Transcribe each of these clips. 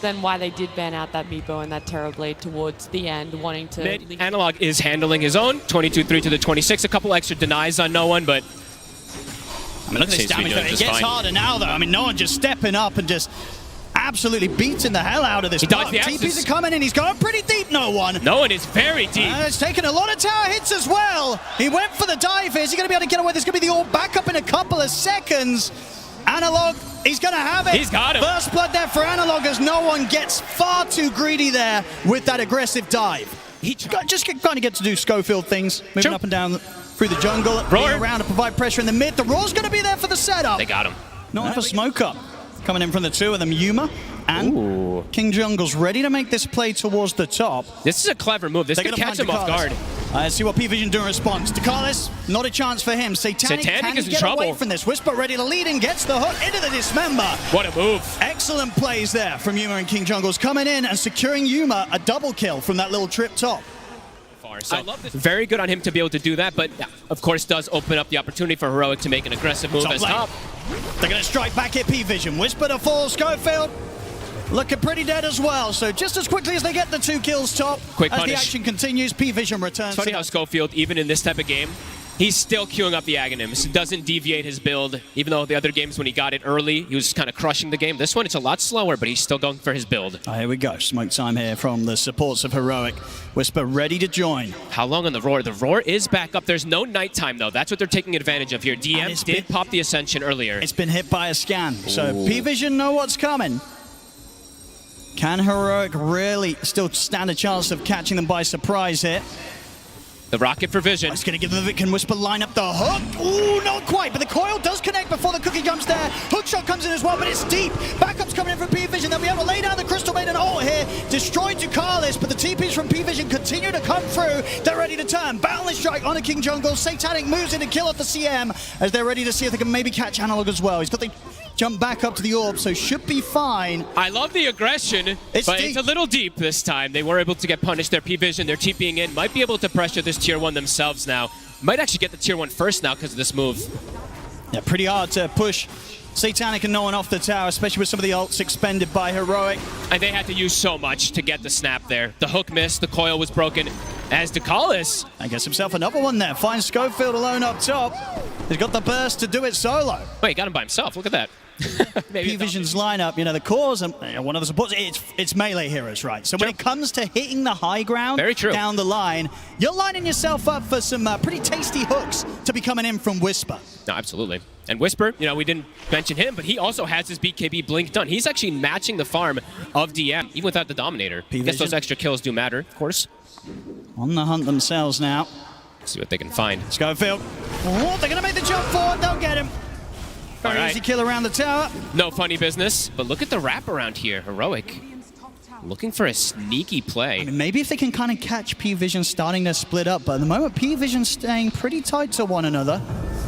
Then why they did ban out that Meepo and that Terrorblade towards the end, wanting to... Mid, Analog is handling his own. 22-3 to the 26. A couple extra denies on no one, but... I mean, look at this damage. It gets harder now, though. I mean, no one just stepping up and just absolutely beating the hell out of this. TPs are coming in. He's going pretty deep, no one. No one is very deep. It's taken a lot of tower hits as well. He went for the dive. Is he going to be able to get away? There's going to be the orb back up in a couple of seconds. Analog, he's going to have it. He's got him. First blood there for Analog as no one gets far too greedy there with that aggressive dive. He just kind of get to do Schofield things, moving up and down through the jungle, being around to provide pressure in the mid. The Roar's going to be there for the setup. They got him. Not enough smoke up. Coming in from the two of them, Yuma and King Jungle's ready to make this play towards the top. This is a clever move. This could catch him off guard. Let's see what PARIVISION do in response. Dakalis, not a chance for him. Satanic can is in get trouble. away from this. Whisper ready to lead and gets the hook into the dismember. What a move. Excellent plays there from Yuma and King Jungle's coming in and securing Yuma a double kill from that little trip top. So I love this. Very good on him to be able to do that, but of course does open up the opportunity for Heroic to make an aggressive move as top. They're going to strike back at PARIVISION. Whisper to fall. Schofield looking pretty dead as well. So just as quickly as they get the 2 kills top, quick as punish. the action continues, PARIVISION returns. It's funny how Schofield, even in this type of game, he's still queuing up the Aghanims. He doesn't deviate his build, even though the other games when he got it early, he was kind of crushing the game. This one, it's a lot slower, but he's still going for his build. Oh, here we go. Smoke time here from the supports of Heroic. Whisper ready to join. How long on the Roar? The Roar is back up. There's no nighttime, though. That's what they're taking advantage of here. DM did pop the Ascension earlier. It's been hit by a scan, so PARIVISION know what's coming. Can Heroic really still stand a chance of catching them by surprise here? The rocket for Vision. It's going to give the Can Whisper line up the hook. Ooh, not quite, but the coil does connect before the cookie jumps there. Hook shot comes in as well, but it's deep. Backup's coming in from PARIVISION. They'll be able to lay down the Crystal Maiden ult here. Destroyed Dakalis, but the TPs from PARIVISION continue to come through. They're ready to turn. Boundless strike on a King Jungle. Satanic moves in to kill off the CM as they're ready to see if they can maybe catch Analog as well. He's got the jump back up to the orb, so should be fine. I love the aggression, but it's a little deep this time. They were able to get punished. Their PARIVISION, they're TPing in, might be able to pressure this tier 1 themselves now. Might actually get the tier 1 first now because of this move. Yeah, pretty hard to push Satanic and no one off the tower, especially with some of the ults expended by Heroic. And they had to use so much to get the snap there. The hook missed, the coil was broken. As Dakalis, I guess himself another one there. Finds Schofield alone up top. He's got the burst to do it solo. Wait, he got him by himself. Look at that. PARIVISION's lineup, you know, the cores and one of the supports, it's melee heroes, right? So when it comes to hitting the high ground down the line, you're lining yourself up for some pretty tasty hooks to be coming in from Whisper. No, absolutely. And Whisper, you know, we didn't mention him, but he also has his BKB blink done. He's actually matching the farm of DM, even without the Dominator. I guess those extra kills do matter, of course. On the hunt themselves now. Let's see what they can find. Schofield. Oh, they're going to make the jump forward. They'll get him. Very easy kill around the tower. No funny business, but look at the wrap around here. Heroic looking for a sneaky play. I mean, maybe if they can kind of catch PARIVISION starting to split up, but at the moment PARIVISION's staying pretty tight to one another.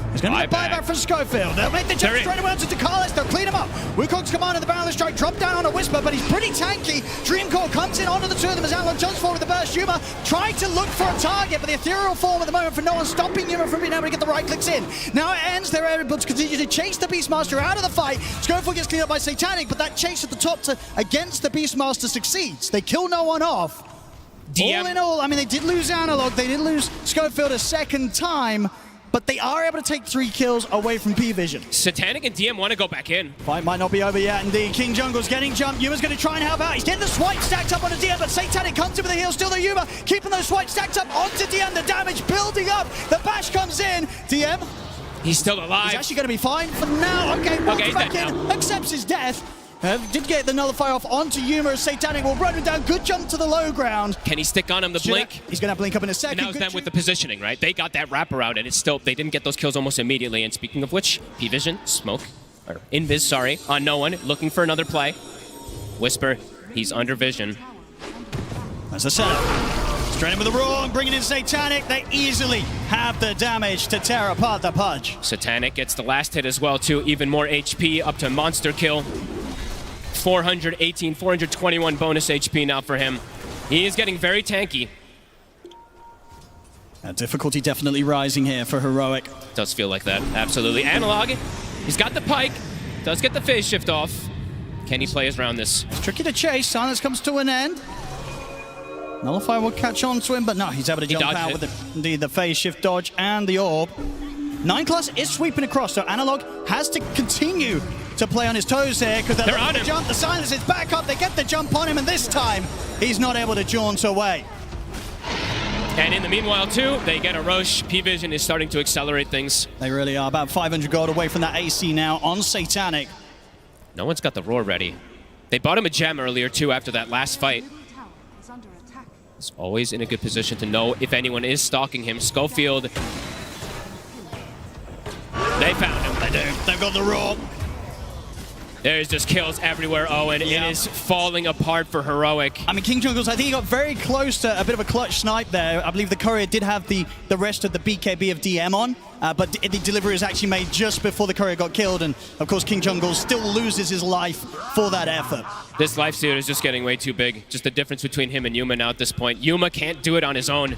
There's going to be a buyback from Schofield. They'll make the jump straight away onto Dakalis. They'll clean him up. Wukong's command of the Boundless Strike drop down on a Whisper, but he's pretty tanky. Dreamcore comes in onto the two of them as Analog jumps forward with the burst. Yuma trying to look for a target, but the ethereal form at the moment for no one stopping Yuma from being able to get the right clicks in. Now it ends. They're able to continue to chase the Beastmaster out of the fight. Schofield gets cleaned up by Satanic, but that chase at the top against the Beastmaster succeeds. They kill no one off. All in all, I mean, they did lose Analog. They did lose Schofield a second time, but they are able to take 3 kills away from PARIVISION. Satanic and DM want to go back in. Fight might not be over yet, indeed. King Jungle's getting jumped. Yuma's going to try and help out. He's getting the swipe stacked up on the DM, but Satanic comes in with the heal. Still the Yuma, keeping those swipes stacked up onto DM. The damage building up. The bash comes in. DM. He's still alive. He's actually going to be fine for now. Okay, walks back in, accepts his death. Did get the nullifier off onto Yuma as Satanic will run him down. Good jump to the low ground. Can he stick on him the blink? He's going to blink up in a second. And now it's them with the positioning, right? They got that wraparound, and it's still, they didn't get those kills almost immediately. And speaking of which, PARIVISION, smoke, or invis, sorry, on no one, looking for another play. Whisper, he's under vision. That's the setup. Straight in with the Roar and bringing in Satanic. They easily have the damage to tear apart the Pudge. Satanic gets the last hit as well, too. Even more HP, up to monster kill. 418, 421 bonus HP now for him. He is getting very tanky. Difficulty definitely rising here for Heroic. Does feel like that, absolutely. Analog, he's got the pike, does get the phase shift off. Can he play around this? It's tricky to chase. Silence comes to an end. Nullify will catch on to him, but no, he's able to jump out with the phase shift dodge and the orb. 9+ is sweeping across, so Analog has to continue to play on his toes here because they're on the jump. The Silence is back up. They get the jump on him, and this time he's not able to jaunt away. And in the meanwhile, too, they get a Roche. P-Vision is starting to accelerate things. They really are. About 500 gold away from that AC now on Satanic. No one's got the roar ready. They bought him a gem earlier, too, after that last fight. He's always in a good position to know if anyone is stalking him. Schofield. They found him. They do. They've got the roar. There's just kills everywhere, Owen. Yeah. It is falling apart for Heroic. I mean, King Jungles, I think he got very close to a bit of a clutch snipe there. I believe the courier did have the rest of the BKB of DM on, but the delivery was actually made just before the courier got killed, and of course King Jungles still loses his life for that effort. This life steal is just getting way too big. Just the difference between him and Yuma now at this point. Yuma can't do it on his own.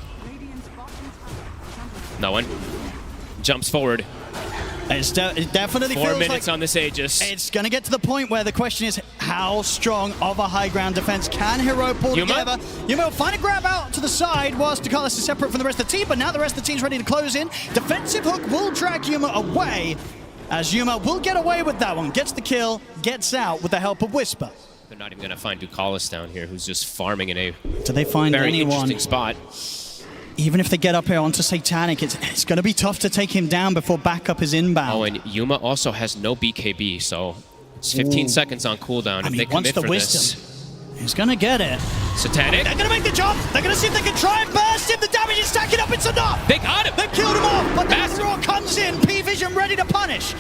No one jumps forward. It definitely 4 feels minutes like on this Aegis. it's going to get to the point where the question is how strong of a high ground defense can Heroic pull together. Yuma will find a grab out to the side whilst DeCarlos is separate from the rest of the team, but now the rest of the team's ready to close in. Defensive hook will drag Yuma away, as Yuma will get away with that one. Gets the kill, gets out with the help of Whisper. They're not even going to find DeCarlos down here, who's just farming in a Do they find very anyone? interesting spot. Even if they get up here onto Satanic, it's going to be tough to take him down before backup is inbound. Oh, and Yuma also has no BKB, so it's 15 seconds on cooldown. I mean, if they commit for this. He's going to get it. Satanic. They're going to make the jump. They're going to see if they can try and burst him. The damage is stacking up. It's enough. They got him. They've killed him off, but the roar comes in. P-Vision ready to punish.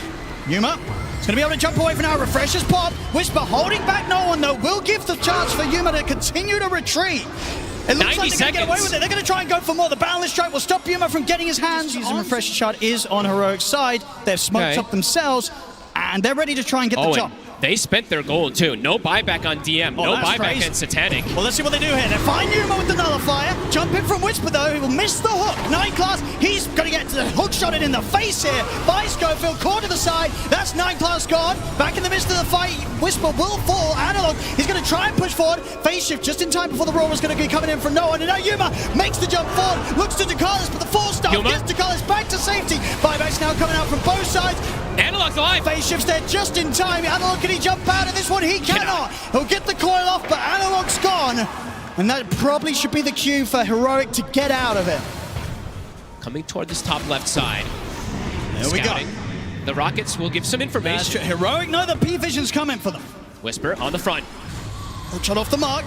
Yuma is going to be able to jump away for now. Refreshers pop. Whisper holding back no one, though, will give the chance for Yuma to continue to retreat. It looks like they're going to get away with it. They're going to try and go for more. The Boundless Strike will stop Yuma from getting his hands on. Refresher shot is on Heroic's side. They've smoked up themselves, and they're ready to try and get the jump. They spent their gold, too. No buyback on DM. No buyback on Satanic. Well, let's see what they do here. They find Yuma with the Nullifier. Jump in from Whisper, though. He will miss the hook. 9+, he's going to get the hook shot in the face here by Schofield. Caught to the side. That's 9+ gone. Back in the midst of the fight, Whisper will fall. Analog, he's going to try and push forward. Phase shift just in time before the roar is going to be coming in from no one. And now Yuma makes the jump forward. Looks to DeCarlos, but the 4-star gets DeCarlos back to safety. Buybacks now coming out from both sides. Analog's alive. Phase shifts there just in time. Analog, can he jump out of this one? He cannot. He'll get the coil off, but Analog's gone. And that probably should be the cue for Heroic to get out of it. Coming toward this top left side. There we go. The Rockets will give some information. Heroic know the P-Vision's coming for them. Whisper on the front. Hook shot off the mark.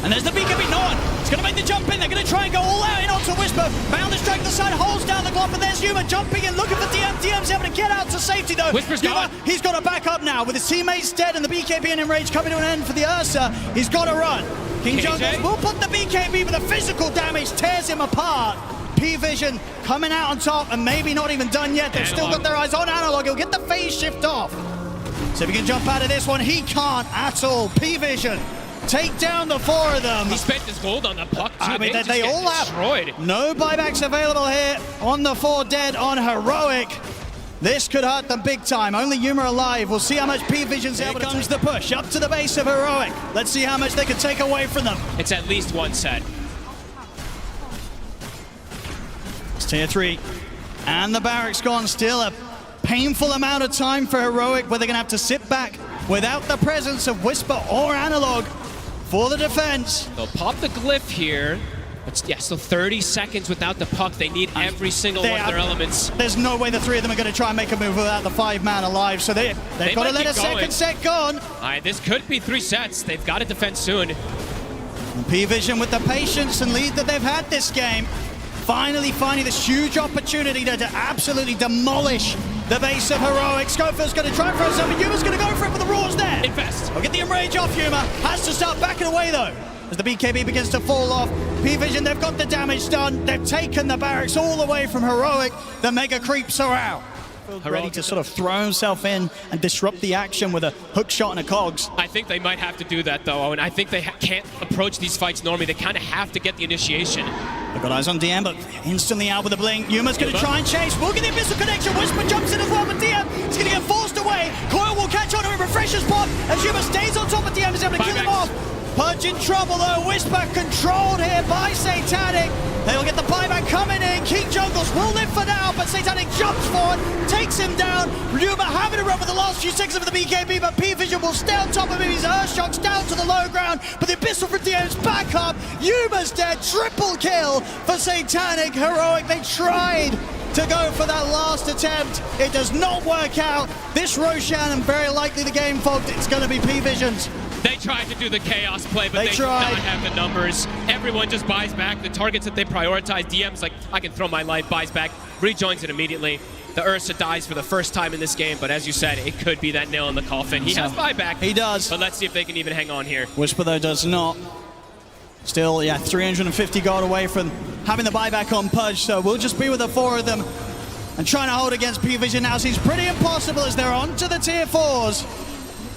And there's the BKB. No one. It's going to make the jump in. They're going to try and go all out in onto Whisper. Boundless Strike to the side, holds down the glove, and there's Yuma jumping in, looking for DM. DM's able to get out to safety, though. Whisper's gone. He's got to back up now with his teammates dead and the BKB and Enrage coming to an end for the Ursa. He's got to run. King Jungles will put the BKB, but the physical damage tears him apart. P-Vision coming out on top, and maybe not even done yet. They've still got their eyes on Analog. He'll get the phase shift off. So if he can jump out of this one, he can't at all. P-Vision take down the 4 of them. He spent his gold on the puck, too. I mean, they all destroyed. have no buybacks available here on the 4 dead on Heroic. This could hurt them big time. Only Yuma alive. We'll see how much P-Vision's able to take. Here comes the push up to the base of Heroic. Let's see how much they can take away from them. It's at least one set. It's tier 3. And the barracks gone. Still a painful amount of time for Heroic, where they're going to have to sit back without the presence of Whisper or Analog for the defense. They'll pop the glyph here. Yeah, so 30 seconds without the puck. They need every single one of their elements. There's no way the 3 of them are going to try and make a move without the 5-man alive, so they've got to let a second set go on. All right, this could be 3 sets. They've got to defend soon. P-Vision with the patience and lead that they've had this game, finally finding this huge opportunity to absolutely demolish the base of Heroic. Schofield's going to try for himself, and Yuma's going to go for it, but the roar's there. Invest. We'll get the enrage off Yuma. Has to start backing away, though, as the BKB begins to fall off. P-Vision, they've got the damage done. They've taken the barracks all the way from Heroic. The mega creeps are out. Ready to sort of throw himself in and disrupt the action with a hook shot and a cogs. I think they might have to do that, though, and I think they can't approach these fights normally. They kind of have to get the initiation. They've got eyes on DM, but instantly out with a blink. Yuma's going to try and chase. We'll get the Abyssal connection. Whisper jumps in as well, but DM is going to get forced away. Coil will catch on to a refresher spot as Yuma stays on top of DM, is able to kill him off. Pudge in trouble though. Whisper controlled here by Satanic. They'll get the buyback coming in. King Jungles will live for now, but Satanic jumps forward, takes him down. Yuma having a run with the last few seconds of the BKB, but P-Vision will stay on top of him. His Earthshock's down to the low ground, but the Abyssal from DM's back up. Yuma's dead. Triple kill for Satanic. Heroic, they tried to go for that last attempt. It does not work out. This Roshan, and very likely the game fogged, it's going to be P-Vision's. They tried to do the chaos play, but they did not have the numbers. Everyone just buys back. The targets that they prioritize, DM's like, I can throw my life, buys back, rejoins it immediately. The Ursa dies for the first time in this game, but as you said, it could be that nail in the coffin. He has buyback. He does. But let's see if they can even hang on here. Whisper, though, does not. Still, yeah, 350 gold away from having the buyback on Pudge, so we'll just be with the four of them and trying to hold against P-Vision now seems pretty impossible as they're on to the tier 4s.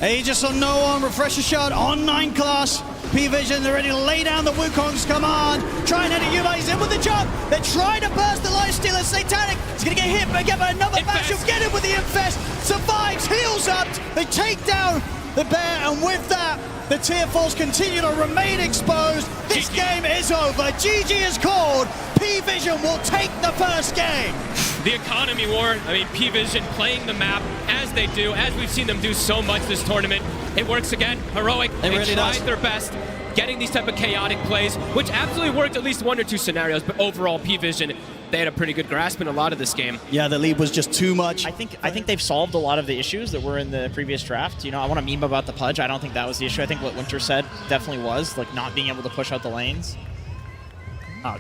Aegis on no one, refresher shot on 9 class. P-Vision, they're ready to lay down the Wukong's command. Try and enter Yuma, he's in with the jump. They're trying to burst the Lifestealer. Satanic, he's gonna get hit again by another match. He'll get him with the Infest. Survives, heals up. They take down the bear, and with that, the tier 4s continue to remain exposed. This game is over. GG is called. P-Vision will take the first game. The economy war, I mean, P-Vision playing the map as they do, as we've seen them do so much this tournament. It works again. Heroic, they really tried their best getting these type of chaotic plays, which absolutely worked at least 1 or 2 scenarios, but overall P-Vision, they had a pretty good grasp in a lot of this game. Yeah, the lead was just too much. I think they've solved a lot of the issues that were in the previous draft. You know, I want to meme about the Pudge. I don't think that was the issue. I think what Winter said definitely was, like, not being able to push out the lanes.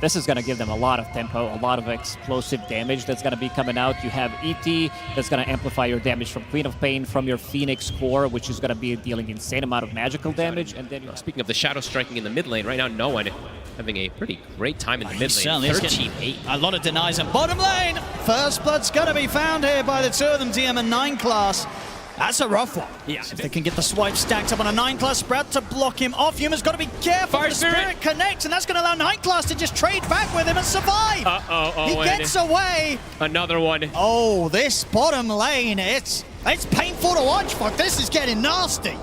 This is going to give them a lot of tempo, a lot of explosive damage that's going to be coming out. You have ET that's going to amplify your damage from Queen of Pain, from your Phoenix core, which is going to be dealing insane amount of magical damage. And then speaking of the shadow striking in the mid lane, right now no one having a pretty great time in the mid lane. 13-8. A lot of denies in bottom lane. First blood's going to be found here by the two of them, DM and 9 class. That's a rough one. Yeah. If they can get the swipe stacked up on a 9 class Sprout to block him off, Yuma's got to be careful. Fire the Spirit connects, and that's going to allow 9 class to just trade back with him and survive. He gets away. Another one. Oh, this bottom lane, it's painful to watch, but this is getting nasty.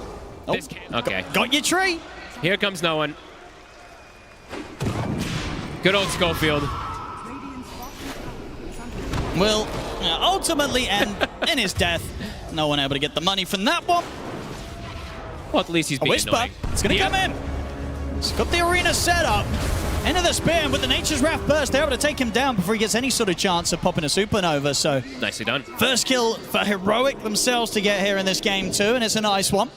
Oh, okay. Got your tree. Here comes no one. Good old Schofield. Will ultimately end in his death. No one able to get the money from that one. Well, at least he's being annoying. It's going to come in. He's got the arena set up. Into the spam with the Nature's Wrath burst. They're able to take him down before he gets any sort of chance of popping a supernova. So nicely done. First kill for Heroic themselves to get here in this game too, and it's a nice one.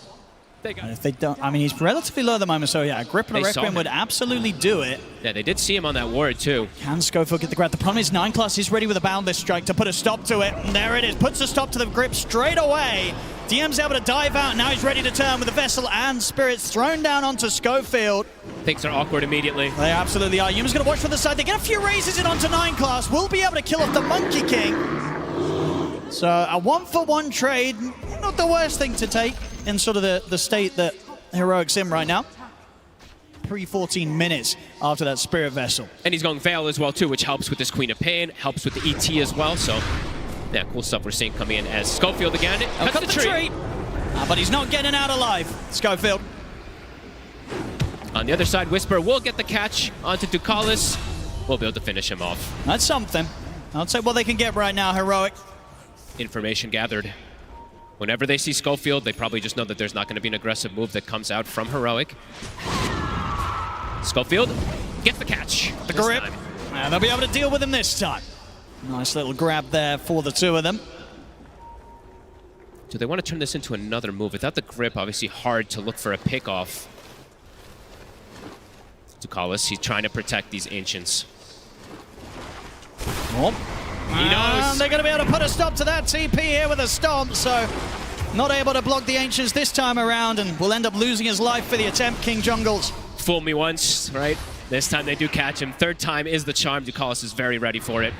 And if they don't, I mean, he's relatively low at the moment, so yeah, a grip and a Requiem would absolutely do it. Yeah, they did see him on that ward too. Can Schofield get the grab? The problem is 9 class is ready with a Boundless Strike to put a stop to it. And there it is, puts a stop to the grip straight away. DM's able to dive out, now he's ready to turn with the Vessel and Spirits thrown down onto Schofield. Things are awkward immediately. They absolutely are. Yuma's going to watch from the side. They get a few raises in onto 9 class. Will be able to kill off the Monkey King. So a 1-for-1 trade, not the worst thing to take in sort of the state that Heroic's in right now. 3-14 minutes after that Spirit Vessel. And he's going Veil as well too, which helps with this Queen of Pain, helps with the ET as well. So yeah, cool stuff we're seeing coming in as Schofield again. Cut the tree. But he's not getting out alive, Schofield. On the other side, Whisper will get the catch onto Ducalis. We'll be able to finish him off. That's something. I'll say what they can get right now, Heroic. Information gathered. Whenever they see Schofield, they probably just know that there's not going to be an aggressive move that comes out from Heroic. Schofield gets the catch. The grip. And they'll be able to deal with him this time. Nice little grab there for the two of them. Do they want to turn this into another move? Without the grip, obviously hard to look for a pick-off. Ducalis, he's trying to protect these Ancients. Oh. He knows. They're going to be able to put a stop to that TP here with a stomp, so not able to block the Ancients this time around, and will end up losing his life for the attempt, King Jungles. Fool me once, right? This time they do catch him. Third time is the charm. Ducalis is very ready for it.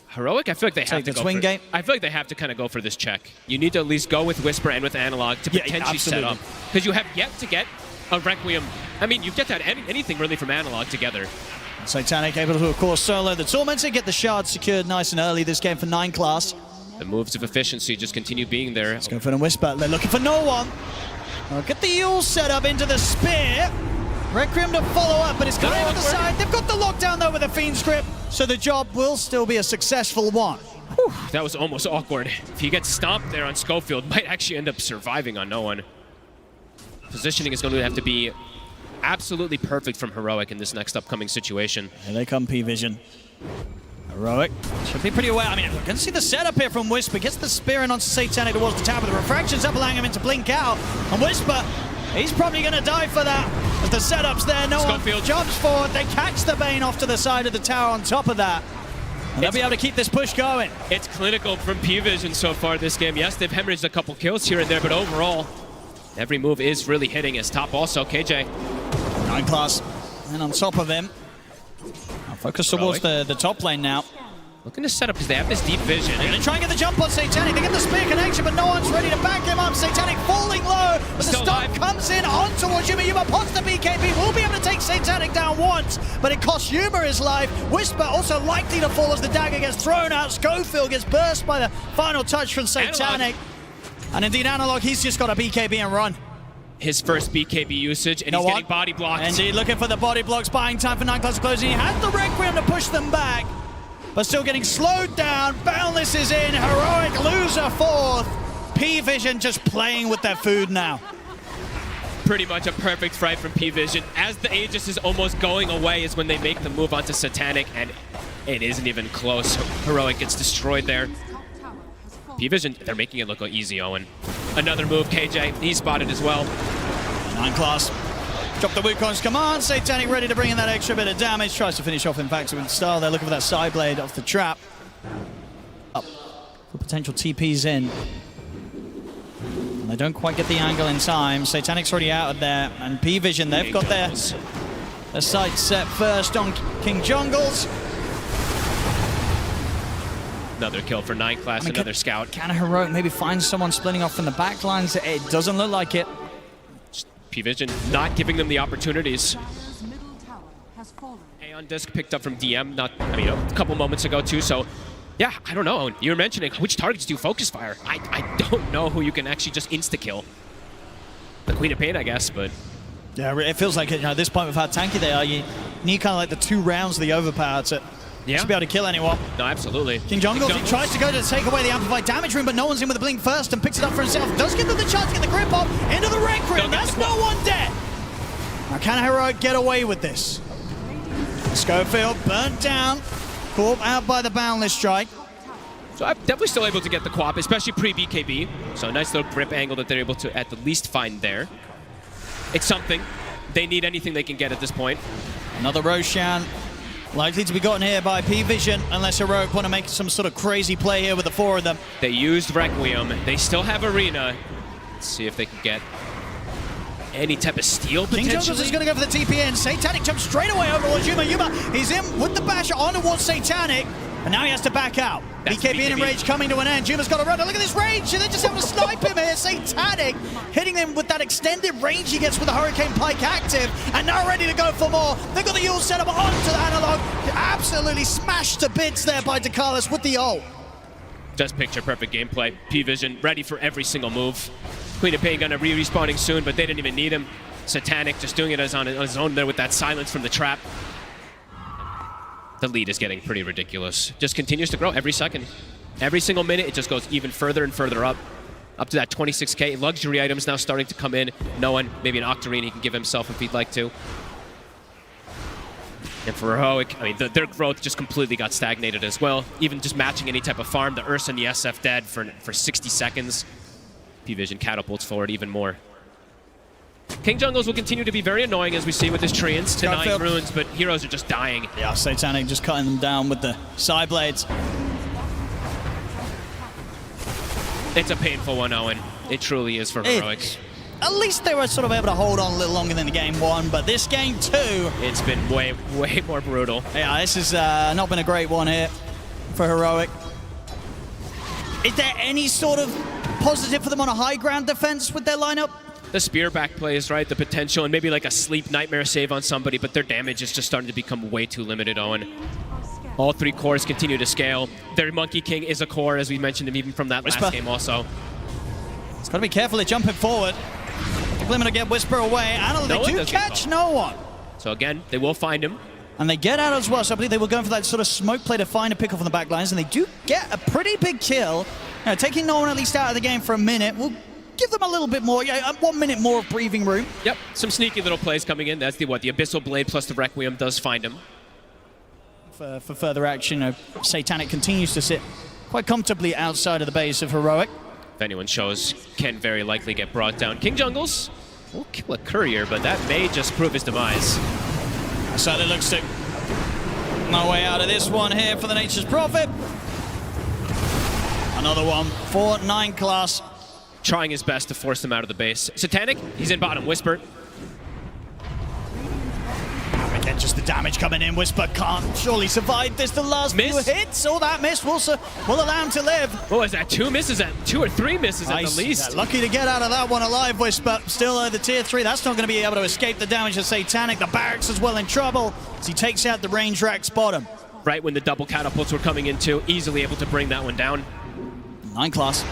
Heroic, I feel like they have to go swing game. I feel like they have to kind of go for this check. You need to at least go with Whisper and with Analog to potentially set up. Because you have yet to get a Requiem. I mean, you've yet to have anything really from Analog together. Satanic able to, of course, solo the Tormentor, get the shard secured nice and early this game for 9 class. The moves of efficiency just continue being there. Let's go for the Whisper. They're looking for no one. Get the Yule set up into the Spear. Requiem to follow up, but it's coming on the side. They've got the lockdown though with the Fiend script, so the job will still be a successful one. Whew, that was almost awkward. If he gets stomped there on Schofield, might actually end up surviving on no one. Positioning is going to have to be absolutely perfect from Heroic in this next upcoming situation. Here they come, P-Vision. Heroic should be pretty aware. I mean, we're going to see the setup here from Whisper. Gets the Spear in onto Satanic towards the tower. The Refractions up, allowing him to blink out. And Whisper, he's probably going to die for that. As the setup's there, no Schofield one jumps forward. They catch the Bane off to the side of the tower on top of that. And they'll be able to keep this push going. It's clinical from P-Vision so far this game. Yes, they've hemorrhaged a couple kills here and there, but overall, every move is really hitting his top also. KJ. 9 class. And on top of him. Now focus towards the top lane now. Looking to set up because they have this deep vision. They're going to try and get the jump on Satanic. They get the Spear connection, but no one's ready to back him up. Satanic falling low. But the stop comes in on towards Yuma. Yuma pots the BKB. Will be able to take Satanic down once, but it costs Yuma his life. Whisper also likely to fall as the dagger gets thrown out. Schofield gets burst by the final touch from Satanic. And indeed, Analog, he's just got a BKB and run. His first BKB usage, and he's getting body blocked. Indeed, looking for the body blocks, buying time for 9 class closing. He has the Requiem to push them back, but still getting slowed down. Boundless is in. Heroic loser 4th. P-Vision just playing with their food now. Pretty much a perfect fight from P-Vision. As the Aegis is almost going away is when they make the move onto Satanic, and it isn't even close. Heroic gets destroyed there. P-Vision, they're making it look easy, Owen. Another move, KJ, he's spotted as well. 9 class. Drop the Wukong's command. Satanic ready to bring in that extra bit of damage. Tries to finish off, in fact, with style. They're looking for that side blade off the trap. Up for potential TPs in. And they don't quite get the angle in time. Satanic's already out of there. And P-Vision, they've got their sights set first on King Jungles. Another kill for 9 class, another scout. Can a Heroic maybe find someone splitting off from the back lines? It doesn't look like it. P-Vision not giving them the opportunities. Aeon disc picked up from DM, a couple moments ago too, so yeah, I don't know. You were mentioning which targets do focus fire. I don't know who you can actually just insta-kill. The Queen of Pain, I guess, but... Yeah, it feels like at this point with how tanky they are, you need kind of like the 2 rounds of the overpower to be able to kill anyone. No, absolutely. King Jungles, he tries to go to take away the amplified damage room, but no one's in with the blink first and picks it up for himself. Does give them the chance to get the grip off into the Requiem. That's no one dead. Now can Heroic get away with this? Schofield burnt down, caught out by the Boundless strike. So I'm definitely still able to get the Quap, especially pre-BKB. So a nice little grip angle that they're able to at the least find there. It's something. They need anything they can get at this point. Another Roshan. Likely to be gotten here by P-Vision, unless Heroic want to make some sort of crazy play here with the 4 of them. They used Requiem. They still have Arena. Let's see if they can get any type of steal, King potentially. Jungles is going to go for the TP in. Satanic jumps straight away over towards Yuma. Yuma, he's in with the bash on towards Satanic, and now he has to back out. BKB and Rage coming to an end. Yuma's got to run. Look at this range, and they're just able to snipe him here. Satanic hitting them with that extended range he gets with the Hurricane Pike active, and now ready to go for more. They've got the Yule set up onto the Analog. Absolutely smashed to bits there by Dakalis with the ult. Just picture perfect gameplay. P-Vision ready for every single move. Queen of Pain gonna respawning soon, but they didn't even need him. Satanic just doing it on his own there with that silence from the trap. The lead is getting pretty ridiculous. Just continues to grow every second. Every single minute, it just goes even further and further up. Up to that 26k. Luxury items now starting to come in. No one, maybe an Octarine he can give himself if he'd like to. And for Heroic, I mean, their growth just completely got stagnated as well. Even just matching any type of farm, the Ursa and the SF dead for 60 seconds. P-Vision catapults forward even more. King Jungles will continue to be very annoying, as we see with his Treants, denying runes, but heroes are just dying. Yeah, Satanic just cutting them down with the side blades. It's a painful one, Owen. It truly is for Heroic. At least they were sort of able to hold on a little longer than the game 1, but this game 2... It's been way, way more brutal. Yeah, this has not been a great one here for Heroic. Is there any sort of positive for them on a high ground defense with their lineup? the spear back plays, right? The potential, and maybe like a sleep nightmare save on somebody, but their damage is just starting to become way too limited, Owen. All 3 cores continue to scale. Their Monkey King is a core, as we mentioned him even from that last game also. It's got to be careful of jumping forward. The Glimmer to get Whisper away. And they do catch no one. So again, they will find him. And they get out as well, so I believe they were going for that sort of smoke play to find a pick off on the back lines, and they do get a pretty big kill. Taking no one at least out of the game for a minute will give them a little bit more, 1 minute more of breathing room. Yep, some sneaky little plays coming in. That's the Abyssal Blade plus the Requiem does find him. For further action, Satanic continues to sit quite comfortably outside of the base of Heroic. If anyone shows, can very likely get brought down. King Jungles will kill a courier, but that may just prove his demise. So it looks like no way out of this one here for the Nature's Prophet. Another one for 9 class. Trying his best to force him out of the base. Satanic, he's in bottom. Whisper. And then just the damage coming in. Whisper can't surely survive this. The last few hits. Oh, that miss will allow him to live. What was that? 2 misses at 2 or 3 misses at the least. Yeah, lucky to get out of that one alive, Whisper. Still the tier 3. That's not going to be able to escape the damage of Satanic. The barracks as well in trouble as he takes out the range rack's bottom. Right when the double catapults were coming in too, easily able to bring that one down. 9 class.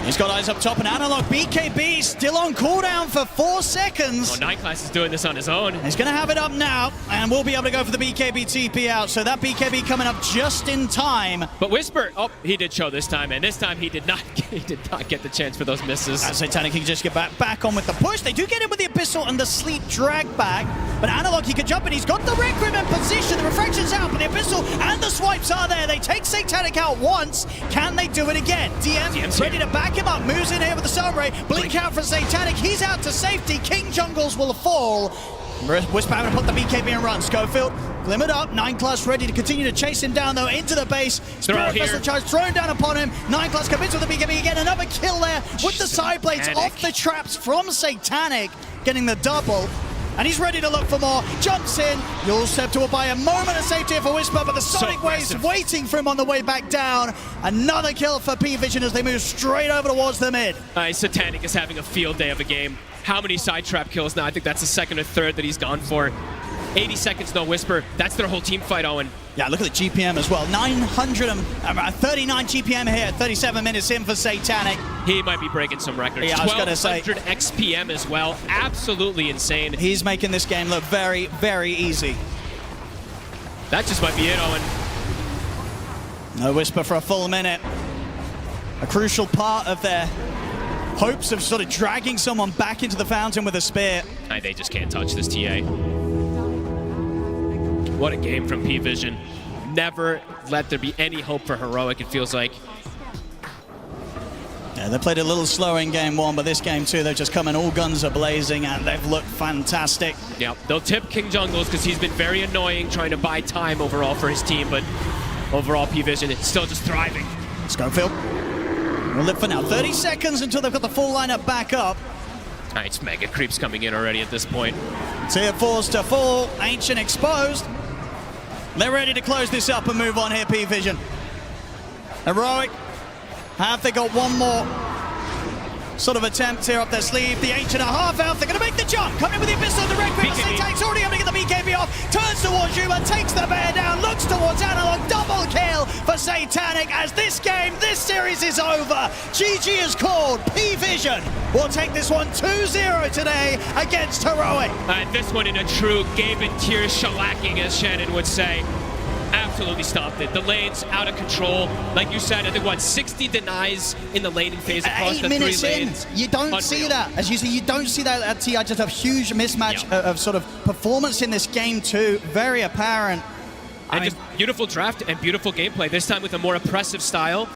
He's got eyes up top, and Analog BKB still on cooldown for 4 seconds. Oh, 9 class is doing this on his own. He's going to have it up now, and we'll be able to go for the BKB TP out. So that BKB coming up just in time. But Whisper, oh, he did show this time, and this time he did not get the chance for those misses. As Satanic can just get back on with the push. They do get in with the Abyssal and the Sleep drag back, but Analog, he can jump in. He's got the Requiem in position. The Refraction's out, but the Abyssal and the swipes are there. They take Satanic out once. Can they do it again? DM's ready to back him up, moves in here with the Sunray, blink out for Satanic, he's out to safety, King Jungles will fall. Whisper having to put the BKB and run. Schofield glimmered up, 9 class ready to continue to chase him down though into the base. Spirit Vessel charge thrown down upon him, 9 class commits with the BKB again, another kill there with the side blades off the traps from Satanic, getting the double. And he's ready to look for more. Jumps in. You'll step to by a moment of safety for Whisper, but the Sonic Wave's waiting for him on the way back down. Another kill for P-Vision as they move straight over towards the mid. Satanic is having a field day of a game. How many side trap kills now? I think that's the 2nd or 3rd that he's gone for. 80 seconds, no Whisper. That's their whole team fight, Owen. Yeah, look at the GPM as well. 39 GPM here, 37 minutes in for Satanic. He might be breaking some records. Yeah, I was going to say. 1200 XPM as well. Absolutely insane. He's making this game look very, very easy. That just might be it, Owen. No Whisper for a full minute. A crucial part of their hopes of sort of dragging someone back into the fountain with a spear. They just can't touch this TA. What a game from P-Vision. Never let there be any hope for Heroic, it feels like. Yeah, they played a little slower in game 1, but this game 2, they've just come in all guns are blazing, and they've looked fantastic. Yeah, they'll tip King Jungles because he's been very annoying trying to buy time overall for his team, but overall P-Vision is still just thriving. Schofield will live for now. 30 seconds until they've got the full lineup back up. It's mega creeps coming in already at this point. Tier 4's to fall, Ancient exposed. They're ready to close this up and move on here, P-Vision. Heroic, have they got one more sort of attempt here up their sleeve? The Ancient are half out, they're going to make the jump. Come in with the Abyssal, the Red Queen. Satanic's already able to get the BKB off. Turns towards Yuma, takes the bear down, looks towards Analog. Double kill for Satanic as this game, this series is over. GG is called. P-Vision will take this one 2-0 today against Heroic. And this one in a true Gabe and Tears shellacking, as Shannon would say. Absolutely stopped it. The lane's out of control. Like you said, I think, 60 denies in the laning phase across the 3 lanes. 8 minutes in, you don't see that. As you see, you don't see that at TI. Just a huge mismatch of sort of performance in this game too. Very apparent. And just beautiful draft and beautiful gameplay, this time with a more oppressive style.